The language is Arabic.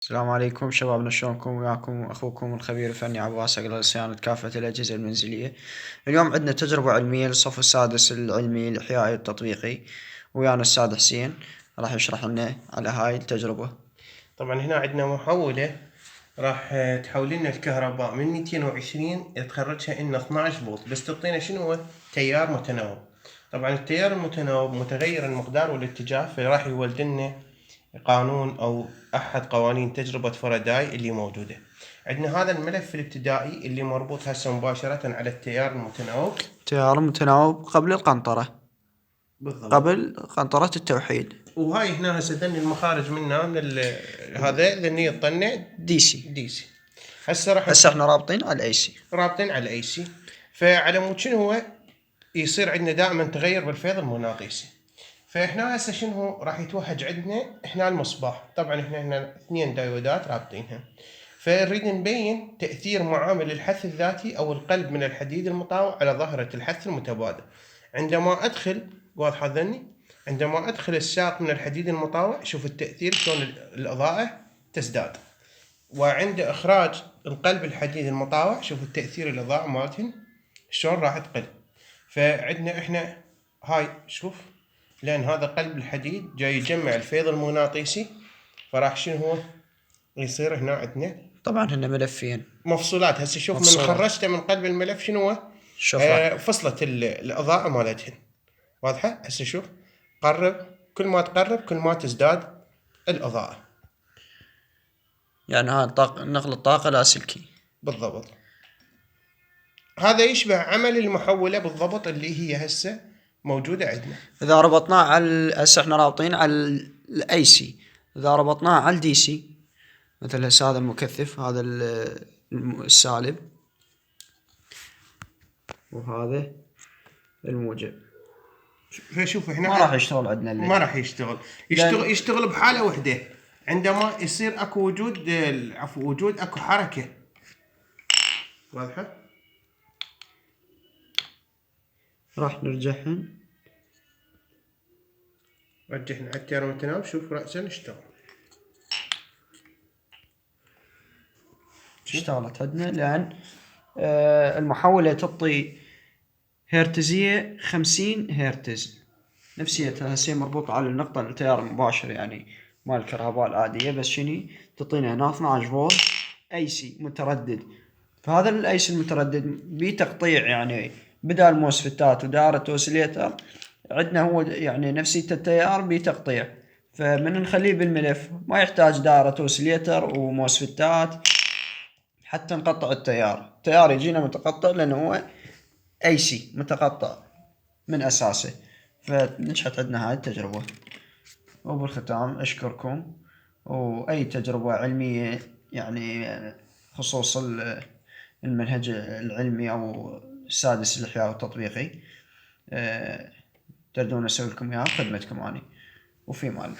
السلام عليكم شبابنا، شلونكم؟ وياكم اخوكم الخبير الفني عباس اقدر صيانة كافة الاجهزة المنزلية. اليوم عندنا تجربة علمية للصف السادس العلمي الاحيائي التطبيقي، ويانا الأستاذ حسين راح يشرح لنا على هاي التجربة. طبعا هنا عندنا محولة راح تحول لنا الكهرباء من 220 تخرجها إن 12 فولت، بس تعطينا شنو هو؟ تيار متناوب. طبعا التيار المتناوب متغير المقدار والاتجاه، فراح يولد لنا قانون أو أحد قوانين تجربة فاراداي اللي موجودة. عندنا هذا الملف الابتدائي اللي مربوط هسه مباشرة على التيار المتناوب. تيار متناوب قبل القنطرة، بالضبط. قبل قنطرة التوحيد. وهاي هنا هسه ذني المخارج منها من هذا ذني الطنة دي سي. دي سي. هسه راح هسه احنا رابطين على الاي سي. رابطين على اي سي، فعلى مود شنو هو يصير عندنا دائما تغير بالفيض المغناطيسي. فاحنا هسه شنو راح يتوهج عندنا احنا المصباح. طبعا احنا هنا 2 دايودات رابطينها، فنريد نبين تاثير معامل الحث الذاتي او القلب من الحديد المطاوع على ظاهره الحث المتبادل. عندما ادخل، واضحه ذني، عندما ادخل الساق من الحديد المطاوع شوف التاثير شلون الاضاءه تزداد، وعند اخراج القلب الحديد المطاوع شوف التاثير الاضاءه مالتهن شلون راح تقل. فعندنا احنا هاي شوف، لان هذا قلب الحديد جاي يجمع الفيض المغناطيسي، فراح شنو هو يصير هنا عندنا طبعا هنا ملفين مفصولات. هسه شوف من مفصولات. خرجته من قلب الملف شنو هو شوفها. فصلت الاضاءه مالتهن. واضحه؟ هسه شوف، قرب، كل ما تقرب كل ما تزداد الاضاءه. يعني هاي نقل الطاقة لاسلكي. بالضبط. هذا يشبه عمل المحولة بالضبط اللي هي هسه موجودة عندنا. اذا ربطناه على هسه احنا رابطين على الاي سي، اذا ربطناه على الدي سي مثل هسه هذا المكثف، هذا السالب، وهذا الموجب، فشوف احنا ما راح يشتغل عندنا ما راح يشتغل بحالة وحدة، عندما يصير اكو وجود وجود اكو حركة. واضحة؟ راح نرجعهن. رجعنا على التيار المتناوب، شوف رأسا اشتغل. اشتغلت عندنا لأن المحولة تعطي هرتزية 50 هرتز، نفسيتها هسه مربوطة على النقطة التيار المباشر يعني مال الكهرباء العادية، بس شني تعطينا هنا 12 فولت اي سي متردد. فهذا الاي سي المتردد بتقطيع، يعني بدال موسفتات ودائرة اوسيليتر عندنا هو يعني نفسية التيار بتقطيع، فمن نخليه بالملف ما يحتاج دائرة اوسيليتر وموسفتات حتى نقطع التيار يجينا متقطع لأنه هو اي سي متقطع من اساسه. فنجحت عندنا هاي التجربة. وبالختام اشكركم، واي تجربة علمية يعني خصوص المنهج العلمي او السادس الاحياء التطبيقي تردون اسوي لكم اياه خدمتكم اني، وفي مال.